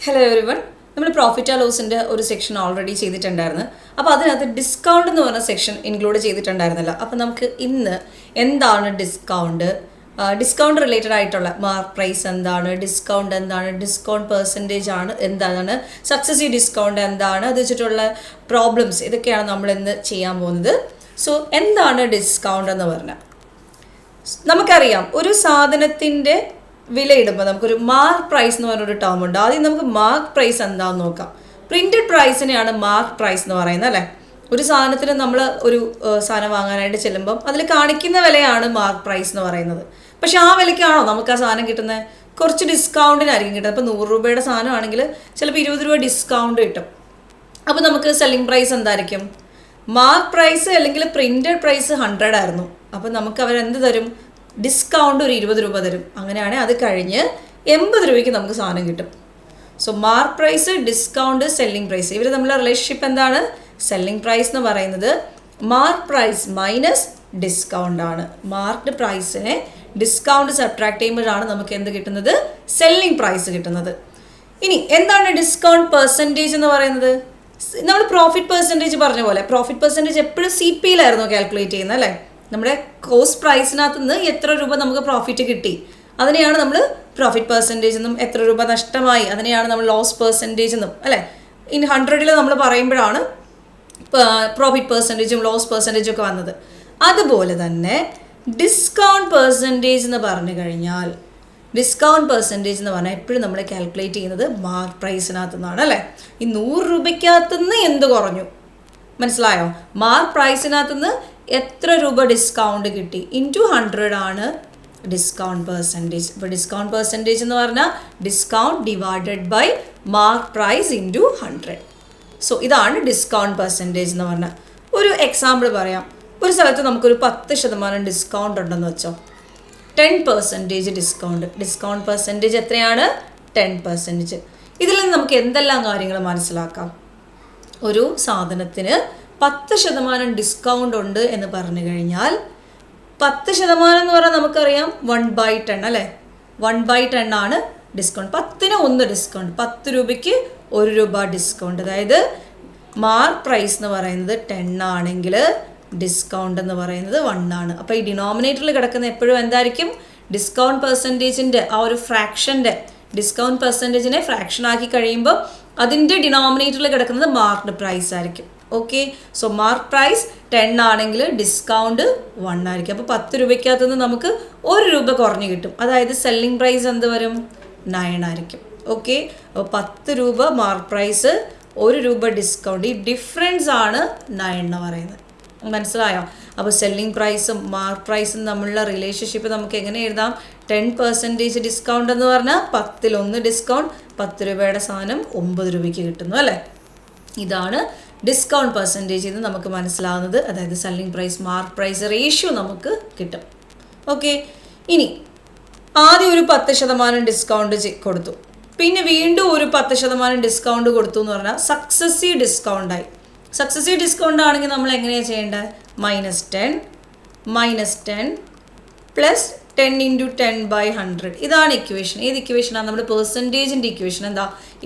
Hello everyone, നമ്മൾ profit and ലോസിൻ്റെ ഒരു section already ചെയ്തിട്ടുണ്ടായിരുന്നു. അപ്പോൾ അതിനകത്ത് ഡിസ്കൗണ്ട് എന്ന് പറഞ്ഞ സെക്ഷൻ ഇൻക്ലൂഡ് ചെയ്തിട്ടുണ്ടായിരുന്നല്ലോ. അപ്പോൾ നമുക്ക് ഇന്ന് എന്താണ് ഡിസ്കൗണ്ട് റിലേറ്റഡ് ആയിട്ടുള്ള മാർക്ക് പ്രൈസ് എന്താണ്, ഡിസ്കൗണ്ട് എന്താണ്, ഡിസ്കൗണ്ട് പെർസെൻറ്റേജ് ആണ് എന്താണ്, സക്സസീവ് ഡിസ്കൗണ്ട് എന്താണ്, അത് വെച്ചിട്ടുള്ള പ്രോബ്ലംസ്, ഇതൊക്കെയാണ് നമ്മൾ ഇന്ന് ചെയ്യാൻ പോകുന്നത്. സോ എന്താണ് ഡിസ്കൗണ്ട് എന്ന് പറഞ്ഞാൽ, നമുക്കറിയാം ഒരു സാധനത്തിൻ്റെ വിലയിടുമ്പോൾ നമുക്കൊരു മാർക്ക് പ്രൈസ് എന്ന് പറഞ്ഞൊരു ടേം ഉണ്ട്. ആദ്യം നമുക്ക് മാർക്ക് പ്രൈസ് എന്താണെന്ന് നോക്കാം. പ്രിൻറ്റഡ് പ്രൈസിനെയാണ് മാർക്ക് പ്രൈസ് എന്ന് പറയുന്നത്, അല്ലേ? ഒരു സാധനത്തിന് നമ്മൾ ഒരു സാധനം വാങ്ങാനായിട്ട് ചെല്ലുമ്പം അതിൽ കാണിക്കുന്ന വിലയാണ് മാർക്ക് പ്രൈസ് എന്ന് പറയുന്നത്. പക്ഷെ ആ വിലയ്ക്കാണോ നമുക്ക് ആ സാധനം കിട്ടുന്നത്? കുറച്ച് ഡിസ്കൗണ്ടിനായിരിക്കും കിട്ടുന്നത്. ഇപ്പോൾ 100 രൂപയുടെ സാധനമാണെങ്കിൽ ചിലപ്പോൾ 20 രൂപ ഡിസ്കൗണ്ട് കിട്ടും. അപ്പോൾ നമുക്ക് സെല്ലിംഗ് പ്രൈസ് എന്തായിരിക്കും? മാർക്ക് പ്രൈസ് അല്ലെങ്കിൽ പ്രിൻറ്റഡ് പ്രൈസ് 100 ആയിരുന്നു. അപ്പോൾ നമുക്ക് അവരെന്ത് തരും? ഡിസ്കൗണ്ട് ഒരു 20 രൂപ തരും. അങ്ങനെയാണെങ്കിൽ അത് കഴിഞ്ഞ് 80 രൂപയ്ക്ക് നമുക്ക് സാധനം കിട്ടും. So mark price, discount, selling price, ഇവർ തമ്മിലുള്ള റിലേഷൻഷിപ്പ് എന്താണ്? സെല്ലിംഗ് പ്രൈസ് എന്ന് പറയുന്നത് മാർക്ക് പ്രൈസ് മൈനസ് ഡിസ്കൗണ്ട് ആണ്. മാർക്ക്ഡ് പ്രൈസിനെ ഡിസ്കൗണ്ട് സബ്ട്രാക്ട് ചെയ്യുമ്പോഴാണ് നമുക്ക് എന്ത് കിട്ടുന്നത്? സെല്ലിംഗ് പ്രൈസ് കിട്ടുന്നത്. ഇനി എന്താണ് ഡിസ്കൗണ്ട് പെർസെൻറ്റേജ് എന്ന് പറയുന്നത്? നമ്മൾ പ്രോഫിറ്റ് പെർസെൻറ്റേജ് പറഞ്ഞ പോലെ പ്രോഫിറ്റ് പെർസെൻറ്റേജ് എപ്പോഴും CP യിലായിരുന്നു കാൽക്കുലേറ്റ് ചെയ്യുന്നത്, അല്ലേ? നമ്മുടെ കോസ്റ്റ് പ്രൈസിനകത്ത് നിന്ന് എത്ര രൂപ നമുക്ക് പ്രോഫിറ്റ് കിട്ടി അതിനെയാണ് നമ്മൾ പ്രോഫിറ്റ് പെർസെൻറ്റേജ് എന്നും, എത്ര രൂപ നഷ്ടമായി അതിനെയാണ് നമ്മൾ ലോസ് പെർസെൻറ്റേജ് എന്നും, അല്ലേ? ഇൻ 100ൽ നമ്മൾ പറയുമ്പോഴാണ് പ്രോഫിറ്റ് പെർസെൻറ്റേജും ലോസ് പെർസെൻറ്റേജും ഒക്കെ വന്നത്. അതുപോലെ തന്നെ ഡിസ്കൗണ്ട് പെർസെൻറ്റേജ് എന്ന് പറഞ്ഞു കഴിഞ്ഞാൽ, ഡിസ്കൗണ്ട് പെർസെൻറ്റേജ് എന്ന് പറഞ്ഞാൽ എപ്പോഴും നമ്മൾ കാൽക്കുലേറ്റ് ചെയ്യുന്നത് മാർക്ക് പ്രൈസിനകത്തു നിന്നാണ്, അല്ലേ? ഈ 100 രൂപയ്ക്കകത്തുനിന്ന് എന്ത് കുറഞ്ഞു, മനസ്സിലായോ? മാർക്ക് പ്രൈസിനകത്തുനിന്ന് എത്ര രൂപ ഡിസ്കൗണ്ട് കിട്ടി ഇൻറ്റു 100 ആണ് ഡിസ്കൗണ്ട് പെർസെൻറ്റേജ്. ഇപ്പോൾ ഡിസ്കൗണ്ട് പെർസെൻറ്റേജ് എന്ന് പറഞ്ഞാൽ discount divided by mark price into 100. So ഇതാണ് ഡിസ്കൗണ്ട് പെർസെൻറ്റേജ് എന്ന് പറഞ്ഞാൽ. ഒരു എക്സാമ്പിൾ പറയാം. ഒരു സ്ഥലത്ത് നമുക്കൊരു 10% ഡിസ്കൗണ്ട് ഉണ്ടെന്ന് വെച്ചോ. 10% ഡിസ്കൗണ്ട് പെർസെൻറ്റേജ് എത്രയാണ്? 10%. ഇതിൽ നിന്ന് നമുക്ക് എന്തെല്ലാം കാര്യങ്ങൾ മനസ്സിലാക്കാം? ഒരു സാധനത്തിന് 10% ഡിസ്കൗണ്ട് ഉണ്ട് എന്ന് പറഞ്ഞു കഴിഞ്ഞാൽ 10% എന്ന് പറഞ്ഞാൽ നമുക്കറിയാം 1/10, അല്ലേ? 1/10 ആണ് ഡിസ്കൗണ്ട്. 10ന് 1 ഡിസ്കൗണ്ട്, 10 രൂപയ്ക്ക് 1 രൂപ ഡിസ്കൗണ്ട്. അതായത് മാർക്ക് പ്രൈസ് എന്ന് പറയുന്നത് 10 ആണെങ്കിൽ ഡിസ്കൗണ്ട് എന്ന് പറയുന്നത് 1 ആണ്. അപ്പോൾ ഈ ഡിനോമിനേറ്ററിൽ കിടക്കുന്ന എപ്പോഴും എന്തായിരിക്കും? ഡിസ്കൗണ്ട് പെർസെൻറ്റേജിൻ്റെ ആ ഒരു ഫ്രാക്ഷൻ്റെ, ഡിസ്കൗണ്ട് പെർസെൻറ്റേജിനെ ഫ്രാക്ഷൻ ആക്കി കഴിയുമ്പോൾ അതിൻ്റെ ഡിനോമിനേറ്ററിൽ കിടക്കുന്നത് മാർക്ക്ഡ് പ്രൈസ് ആയിരിക്കും. ഓക്കെ, സോ മാർക്ക് പ്രൈസ് 10 ആണെങ്കിൽ ഡിസ്കൗണ്ട് 1 ആയിരിക്കും. അപ്പോൾ 10 രൂപയ്ക്കകത്തുനിന്ന് നമുക്ക് 1 രൂപ കുറഞ്ഞ് കിട്ടും. അതായത് സെല്ലിംഗ് പ്രൈസ് എന്ത് വരും? 9 ആയിരിക്കും. ഓക്കെ, അപ്പോൾ 10 രൂപ മാർക്ക് പ്രൈസ്, 1 രൂപ ഡിസ്കൗണ്ട്, ഈ ഡിഫറൻസ് ആണ് 9 എന്ന് പറയുന്നത്. മനസ്സിലായോ? അപ്പോൾ സെല്ലിംഗ് പ്രൈസും മാർക്ക് പ്രൈസും തമ്മിലുള്ള റിലേഷൻഷിപ്പ് നമുക്ക് എങ്ങനെ എഴുതാം? 10% ഡിസ്കൗണ്ട് എന്ന് പറഞ്ഞാൽ 10ൽ 1 ഡിസ്കൗണ്ട്, 10 രൂപയുടെ സാധനം 9 രൂപയ്ക്ക് കിട്ടുന്നു, അല്ലേ? ഇതാണ് ഡിസ്കൗണ്ട് പെർസെൻറ്റേജ് എന്ന് നമുക്ക് മനസ്സിലാവുന്നത്. അതായത് selling price mark price ratio നമുക്ക് കിട്ടും. ഓക്കെ, ഇനി ആദ്യം ഒരു 10% ഡിസ്കൗണ്ട് കൊടുത്തു, പിന്നെ വീണ്ടും ഒരു 10% ഡിസ്കൗണ്ട് കൊടുത്തു എന്ന് പറഞ്ഞാൽ സക്സസീവ് ഡിസ്കൗണ്ടായി. സക്സസീവ് ഡിസ്കൗണ്ട് ആണെങ്കിൽ നമ്മൾ എങ്ങനെയാണ് ചെയ്യേണ്ടത്? -10 പ്ലസ് 10 ഇൻറ്റു 10/100. ഇതാണ് ഇക്വേഷൻ. ഏത് ഇക്വേഷനാണ്? നമ്മുടെ പെർസെൻറ്റേജിൻ്റെ ഇക്വേഷൻ. എന്താ?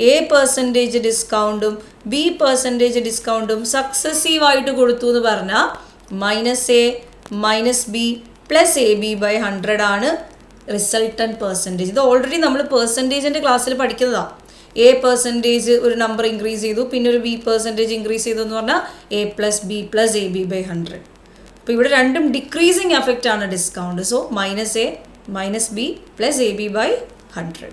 A% ഡിസ്കൗണ്ടും B% ഡിസ്കൗണ്ടും സക്സസീവായിട്ട് കൊടുത്തു എന്ന് പറഞ്ഞാൽ -A - B + AB/100 ആണ് റിസൾട്ടൻറ്റ് പെർസെൻറ്റേജ്. ഇത് ഓൾറെഡി നമ്മൾ പെർസെൻറ്റേജിൻ്റെ ക്ലാസ്സിൽ പഠിക്കുന്നതാണ്. A% ഒരു നമ്പർ ഇൻക്രീസ് ചെയ്തു, പിന്നെ ഒരു B% ഇൻക്രീസ് ചെയ്തു എന്ന് പറഞ്ഞാൽ A + B + AB/100. അപ്പോൾ ഇവിടെ രണ്ടും ഡിക്രീസിങ് എഫക്റ്റ് ആണ് discount. So -A - B + AB/100.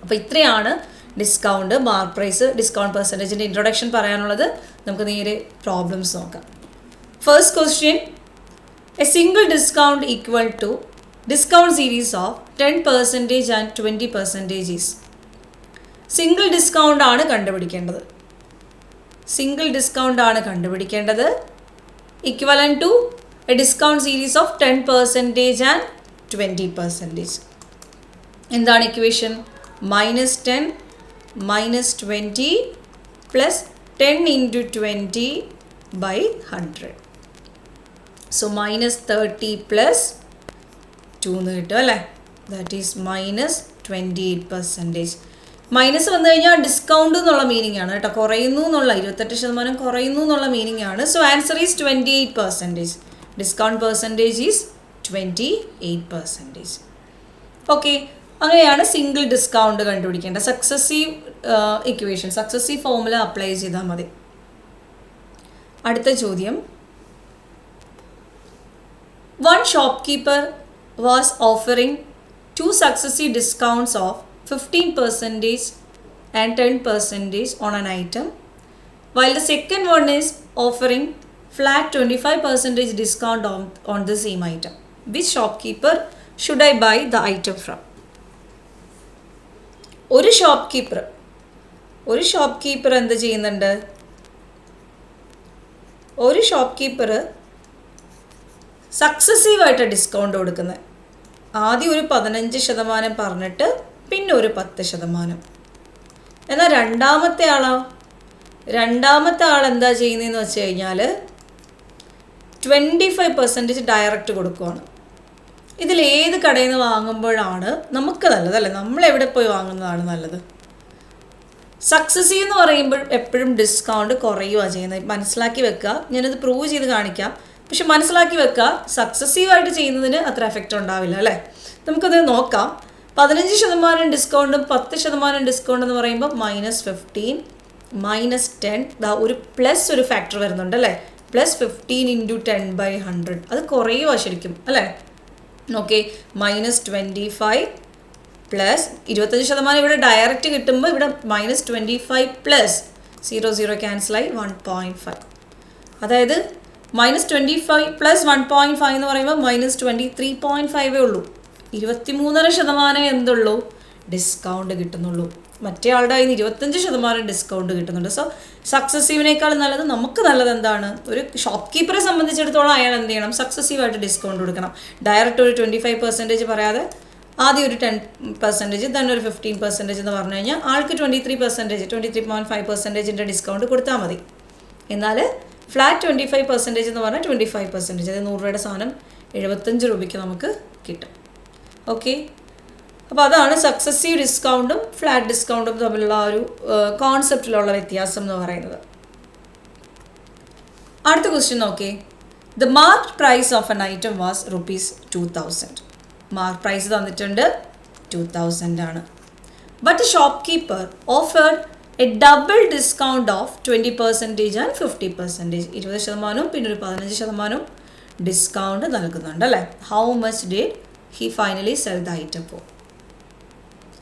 അപ്പോൾ ഇത്രയാണ് ഡിസ്കൗണ്ട്, മാർക്ക് പ്രൈസ്, ഡിസ്കൗണ്ട് പെർസെൻറ്റേജിൻ്റെ ഇൻട്രൊഡക്ഷൻ പറയാനുള്ളത്. നമുക്ക് നേരെ പ്രോബ്ലംസ് നോക്കാം. First question, a single discount equal to discount series of 10% and 20% is. Single discount ആണ് കണ്ടുപിടിക്കേണ്ടത്. സിംഗിൾ ഡിസ്കൗണ്ട് ആണ് കണ്ടുപിടിക്കേണ്ടത്. Equivalent to a discount series of 10% and 20%. എന്താണ് equation? -10 - 20 plus 10 into 20/100. So -30 plus 2 എന്ന് കിട്ടും, അല്ലേ? That is -28%. മൈനസ് വന്നു കഴിഞ്ഞാൽ ഡിസ്കൗണ്ട് എന്നുള്ള മീനിങ് ആണ് കേട്ടോ, കുറയുന്നു എന്നുള്ള 28% കുറയുന്നു എന്നുള്ള മീനിങ് ആണ്. So answer is 28%. Discount percentage is 28%. Okay, അങ്ങനെയാണ് സിംഗിൾ ഡിസ്കൗണ്ട് കണ്ടുപിടിക്കേണ്ടത്. Successive equation, successive formula apply ചെയ്താൽ മതി. അടുത്ത ചോദ്യം, one shopkeeper was offering 2 successive discounts of 15% and 10% on an item, while the second one is offering flat 25% discount on the same item. Which shopkeeper should I buy the item from? ഒരു ഷോപ്പ്കീപ്പർ എന്ത് ചെയ്യുന്നുണ്ട്? ഒരു ഷോപ്പ്കീപ്പർ സക്സസീവായിട്ട് discount കൊടുക്കുന്നത്. ആദ്യം ഒരു 15% പറഞ്ഞിട്ട് പിന്നെ ഒരു 10%. എന്നാൽ രണ്ടാമത്തെ ആൾ എന്താ ചെയ്യുന്നതെന്ന് വെച്ച് കഴിഞ്ഞാൽ 25% ഡയറക്റ്റ് കൊടുക്കുകയാണ്. ഇതിലേത് കടയിൽ നിന്ന് വാങ്ങുമ്പോഴാണ് നമുക്ക് നല്ലത്, അല്ലേ? നമ്മളെവിടെ പോയി വാങ്ങുന്നതാണ് നല്ലത്? സക്സസീവ് എന്ന് പറയുമ്പോൾ എപ്പോഴും ഡിസ്കൗണ്ട് കുറയുകയാണ് ചെയ്യുന്നത്. മനസ്സിലാക്കി വെക്കുക, ഞാനത് പ്രൂവ് ചെയ്ത് കാണിക്കാം. പക്ഷെ മനസ്സിലാക്കി വെക്കുക, സക്സസീവായിട്ട് ചെയ്യുന്നതിന് അത്ര എഫക്റ്റ് ഉണ്ടാവില്ല, അല്ലേ? നമുക്കത് നോക്കാം. 15% ഡിസ്കൗണ്ടും 10% ഡിസ്കൗണ്ട് എന്ന് പറയുമ്പോൾ -15 -10, ഒരു പ്ലസ് ഒരു ഫാക്ടർ വരുന്നുണ്ട്, അല്ലേ? +15 × 10/100, അത് കുറയുക ശരിക്കും, അല്ലേ? ഓക്കെ, -25 പ്ലസ് 25% ഇവിടെ ഡയറക്റ്റ് കിട്ടുമ്പോൾ ഇവിടെ -25 പ്ലസ് 0 ക്യാൻസലായി 1.5. അതായത് -25 പ്ലസ് 1.5 എന്ന് പറയുമ്പോൾ -23.5 ഉള്ളൂ. 23% എന്തുള്ളൂ? ഡിസ്കൗണ്ട് കിട്ടുന്നുള്ളൂ. മറ്റേ ആളുടെ കയ്യിൽ നിന്ന് 25% ഡിസ്കൗണ്ട് കിട്ടുന്നുണ്ട്. സോ സക്സസീവിനേക്കാൾ നല്ലത്, നമുക്ക് നല്ലത് എന്താണ്? ഒരു ഷോപ്പ് കീപ്പറെ സംബന്ധിച്ചിടത്തോളം അയാൾ എന്ത് ചെയ്യണം? സക്സസീവായിട്ട് ഡിസ്കൗണ്ട് കൊടുക്കണം. ഡയറക്റ്റ് ഒരു 25% പറയാതെ ആദ്യം ഒരു 10%, തന്നെ ഒരു 15% എന്ന് പറഞ്ഞു കഴിഞ്ഞാൽ ആൾക്ക് 23.5% ഡിസ്കൗണ്ട് കൊടുത്താൽ മതി. എന്നാൽ ഫ്ലാറ്റ് 25% എന്ന് പറഞ്ഞാൽ 25%, അതായത് 100 രൂപയുടെ സാധനം 75 രൂപയ്ക്ക് നമുക്ക് കിട്ടും. ഓക്കെ, അപ്പോൾ അതാണ് സക്സസീവ് ഡിസ്കൗണ്ടും ഫ്ലാറ്റ് ഡിസ്കൗണ്ടും തമ്മിലുള്ള ഒരു കോൺസെപ്റ്റിലുള്ള വ്യത്യാസം എന്ന് പറയുന്നത്. അടുത്ത ക്വസ്റ്റ്യൻ നോക്കേ. The mark price of an item was ₹2000. Mark price തന്നിട്ടുണ്ട് 2000 ആണ്. But the shopkeeper offered a double discount of 20% and 50%. 20% പിന്നെ ഒരു 15% ഡിസ്കൗണ്ട് നൽകുന്നുണ്ട്, അല്ലേ? How much did he finally sell the item for?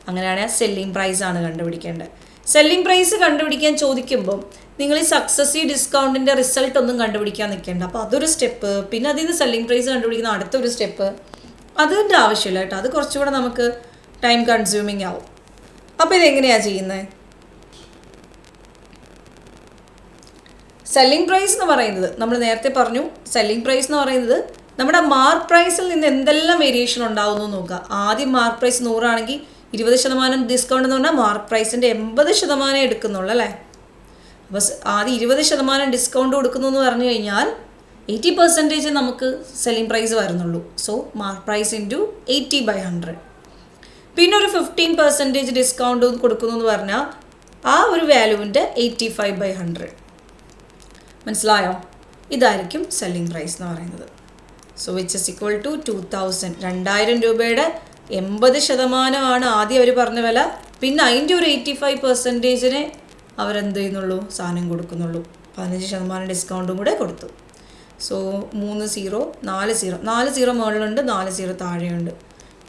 അങ്ങനെയാണെങ്കിൽ സെല്ലിംഗ് പ്രൈസ് ആണ് കണ്ടുപിടിക്കേണ്ടത്. Selling price കണ്ടുപിടിക്കാൻ ചോദിക്കുമ്പോൾ നിങ്ങൾ ഈ സക്സസീവ് ഡിസ്കൗണ്ടിൻ്റെ റിസൾട്ട് ഒന്നും കണ്ടുപിടിക്കാൻ നിൽക്കേണ്ട. അപ്പോൾ അതൊരു സ്റ്റെപ്പ്, പിന്നെ അതിൽ നിന്ന് സെല്ലിംഗ് പ്രൈസ് കണ്ടുപിടിക്കുന്ന അടുത്തൊരു സ്റ്റെപ്പ്, അതിൻ്റെ ആവശ്യമില്ല കേട്ടോ. അത് കുറച്ചുകൂടെ നമുക്ക് ടൈം കൺസ്യൂമിങ് ആവും. അപ്പോൾ ഇതെങ്ങനെയാണ് ചെയ്യുന്നത്? സെല്ലിംഗ് പ്രൈസ് എന്ന് പറയുന്നത് നമ്മൾ നേരത്തെ പറഞ്ഞു. സെല്ലിംഗ് പ്രൈസ് എന്ന് പറയുന്നത് നമ്മുടെ മാർക്ക് പ്രൈസിൽ നിന്ന് എന്തെല്ലാം വേരിയേഷൻ ഉണ്ടാവുന്നു നോക്കുക. ആദ്യം മാർക്ക് പ്രൈസ് 100 ആണെങ്കിൽ 20% ഡിസ്കൗണ്ട് എന്ന് പറഞ്ഞാൽ മാർക്ക് പ്രൈസിൻ്റെ 80% എടുക്കുന്നുള്ളൂ, അല്ലേ? അപ്പോൾ ആദ്യം 20% ഡിസ്കൗണ്ട് കൊടുക്കുന്നു എന്ന് പറഞ്ഞു കഴിഞ്ഞാൽ 80% നമുക്ക് സെല്ലിംഗ് പ്രൈസ് വരുന്നുള്ളൂ. So mark price × 80/100. പിന്നെ ഒരു 15% ഡിസ്കൗണ്ട് കൊടുക്കുന്നു എന്ന് പറഞ്ഞാൽ ആ ഒരു വാല്യൂവിൻ്റെ 85/100. മനസ്സിലായോ? ഇതായിരിക്കും സെല്ലിംഗ് പ്രൈസ് എന്ന് പറയുന്നത്. So which is equal to 2000. 2000 രൂപയുടെ 80% ആദ്യം അവർ പറഞ്ഞ വില. പിന്നെ അതിൻ്റെ ഒരു 85%-നെ അവരെന്ത് ചെയ്യുന്നുള്ളൂ? സാധനം കൊടുക്കുന്നുള്ളൂ. 15% ഡിസ്കൗണ്ടും കൂടെ കൊടുത്തു. സോ 3 0 4 0 4 0 മുകളിലുണ്ട്, 4 0 താഴെയുണ്ട്.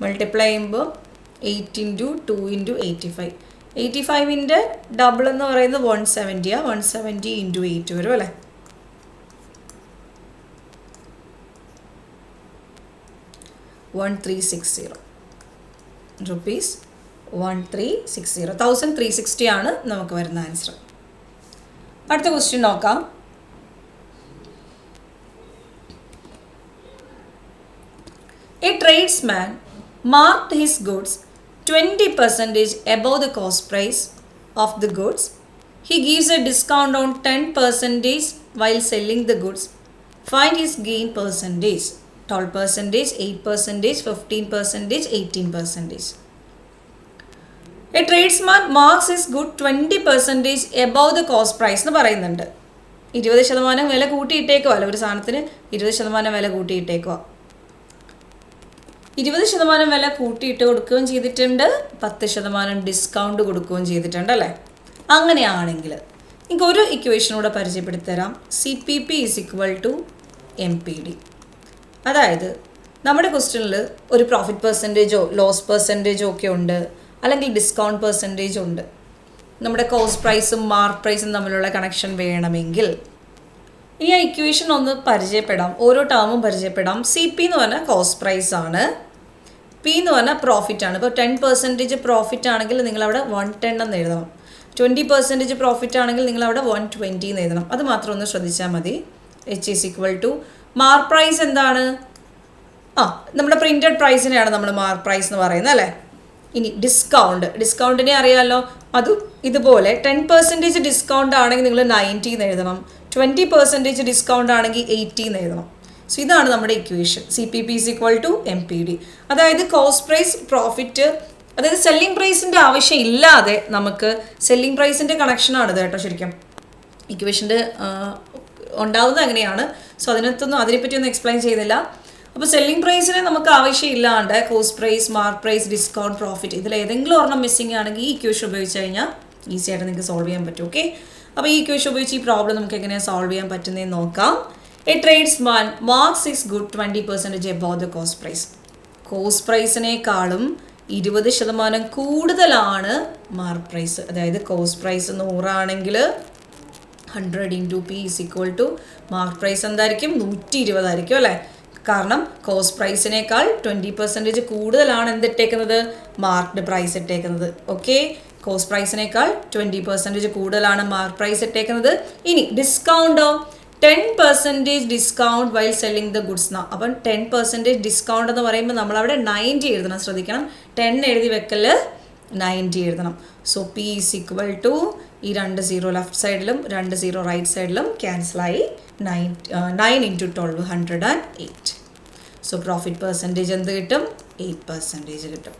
മൾട്ടിപ്ലൈ ചെയ്യുമ്പോൾ 8 × 2 × 85. 85ൻ്റെ ഡബിൾ എന്ന് പറയുന്നത് 170. 170 × 8 വരും, അല്ലേ? ₹1360. 1360 ആണ് നമുക്ക് വരുന്ന ആൻസർ. അടുത്ത ക്വസ്റ്റ്യൻ നോക്കാം. A tradesman marked his goods 20% above the cost price of the goods. He gives a discount on 10% while selling the goods. Find his gain percentage. 12%, 8%, 15%, 18%. A tradesman marks is good 20% above the cost price എന്ന് പറയുന്നുണ്ട്. 20% വില കൂട്ടിയിട്ടേക്കോ അല്ല, ഒരു സാധനത്തിന് 20% വില കൂട്ടിയിട്ടേക്കോ. 20% വില കൂട്ടിയിട്ട് കൊടുക്കുകയും ചെയ്തിട്ടുണ്ട്, 10% ഡിസ്കൗണ്ട് കൊടുക്കുകയും ചെയ്തിട്ടുണ്ട് അല്ലേ. അങ്ങനെയാണെങ്കിൽ എനിക്ക് ഒരു ഇക്വേഷനൂടെ പരിചയപ്പെടുത്തി തരാം. CPP is equal to MPD. അതായത് നമ്മുടെ ക്വസ്റ്റ്യനിൽ ഒരു പ്രോഫിറ്റ് പെർസെൻറ്റേജോ ലോസ് പെർസെൻറ്റേജോ ഒക്കെ ഉണ്ട്, അല്ലെങ്കിൽ ഡിസ്കൗണ്ട് പെർസെൻറ്റേജ് ഉണ്ട്. നമ്മുടെ കോസ്റ്റ് പ്രൈസും മാർക്ക് പ്രൈസും തമ്മിലുള്ള കണക്ഷൻ വേണമെങ്കിൽ ഈ ഇക്വേഷൻ ഒന്ന് പരിചയപ്പെടാം, ഓരോ ടേമും പരിചയപ്പെടാം. CP എന്ന് പറഞ്ഞാൽ കോസ്റ്റ് പ്രൈസ് ആണ്, P എന്ന് പറഞ്ഞാൽ പ്രോഫിറ്റ് ആണ്. ഇപ്പോൾ 10% പ്രോഫിറ്റ് ആണെങ്കിൽ നിങ്ങളവിടെ 110 എന്ന് എഴുതണം. 20% പ്രോഫിറ്റ് ആണെങ്കിൽ നിങ്ങളവിടെ 120 എന്ന് എഴുതണം. അത് മാത്രം ഒന്ന് ശ്രദ്ധിച്ചാൽ മതി. H is equal to mark price എന്താണ്? നമ്മുടെ പ്രിൻറ്റഡ് പ്രൈസിനെയാണ് നമ്മൾ മാർക്ക് പ്രൈസ് എന്ന് പറയുന്നത് അല്ലേ. ഇനി ഡിസ്കൗണ്ടിനെ അറിയാമല്ലോ. അതും ഇതുപോലെ 10% ഡിസ്കൗണ്ട് ആണെങ്കിൽ നിങ്ങൾ 90 എന്ന് എഴുതണം, 20% ഡിസ്കൗണ്ട് ആണെങ്കിൽ 80 എന്ന് എഴുതണം. സോ ഇതാണ് നമ്മുടെ equation. CPP is equal to MPD. അതായത് കോസ്റ്റ് പ്രൈസ് പ്രോഫിറ്റ്, അതായത് സെല്ലിംഗ് പ്രൈസിൻ്റെ ആവശ്യം ഇല്ലാതെ നമുക്ക് സെല്ലിംഗ് പ്രൈസിൻ്റെ കണക്ഷനാണിത് കേട്ടോ. ശരിക്കും ഇക്വേഷൻ്റെ ഉണ്ടാവുന്നത് അങ്ങനെയാണ്. സോ അതിനെപ്പറ്റി ഒന്നും എക്സ്പ്ലെയിൻ ചെയ്യുന്നില്ല. അപ്പോൾ സെല്ലിംഗ് പ്രൈസിന് നമുക്ക് ആവശ്യമില്ലാണ്ട് cost price, mark price, discount, profit ഇതിൽ ഏതെങ്കിലും ഒരെണ്ണം മിസ്സിംഗ് ആണെങ്കിൽ ഈ ഇക്വേഷൻ ഉപയോഗിച്ച് കഴിഞ്ഞാൽ ഈസി ആയിട്ട് നിങ്ങൾക്ക് സോൾവ് ചെയ്യാൻ പറ്റും. ഓക്കെ, അപ്പോൾ ഈ ഇക്വേഷൻ ഉപയോഗിച്ച് ഈ പ്രോബ്ലം നമുക്ക് എങ്ങനെയാണ് സോൾവ് ചെയ്യാൻ പറ്റുന്നതെന്ന് നോക്കാം. A tradesman marks is good 20% above the cost price. Cost പ്രൈസിനേക്കാളും 20% കൂടുതലാണ് മാർക്ക് പ്രൈസ്. അതായത് കോസ്റ്റ് പ്രൈസ് 100 ആണെങ്കിൽ 100 × P is equal to mark price എന്തായിരിക്കും? 120 ആയിരിക്കും അല്ലേ. കാരണം കോസ്റ്റ് പ്രൈസിനേക്കാൾ 20% കൂടുതലാണ് എന്തിട്ടേക്കുന്നത്? മാർക്ക്ഡ് പ്രൈസ് ഇട്ടേക്കുന്നത്. ഓക്കെ, കോസ്റ്റ് പ്രൈസിനേക്കാൾ 20% കൂടുതലാണ് മാർക്ക് പ്രൈസ് ഇട്ടേക്കുന്നത്. ഇനി ഡിസ്കൗണ്ടോ? 10% discount while selling the goods. അപ്പം 10% ഡിസ്കൗണ്ട് എന്ന് പറയുമ്പോൾ നമ്മളവിടെ 90 എഴുതണം. ശ്രദ്ധിക്കണം, 10 എഴുതി വെക്കല് 90 എഴുതണം. So P is equal to ഈ 2 0 ലെഫ്റ്റ് സൈഡിലും 2 0 റൈറ്റ് സൈഡിലും ക്യാൻസലായി 9 × 12 108. സോ പ്രോഫിറ്റ് പെർസെൻറ്റേജ് എന്ത് കിട്ടും? 8% കിട്ടും.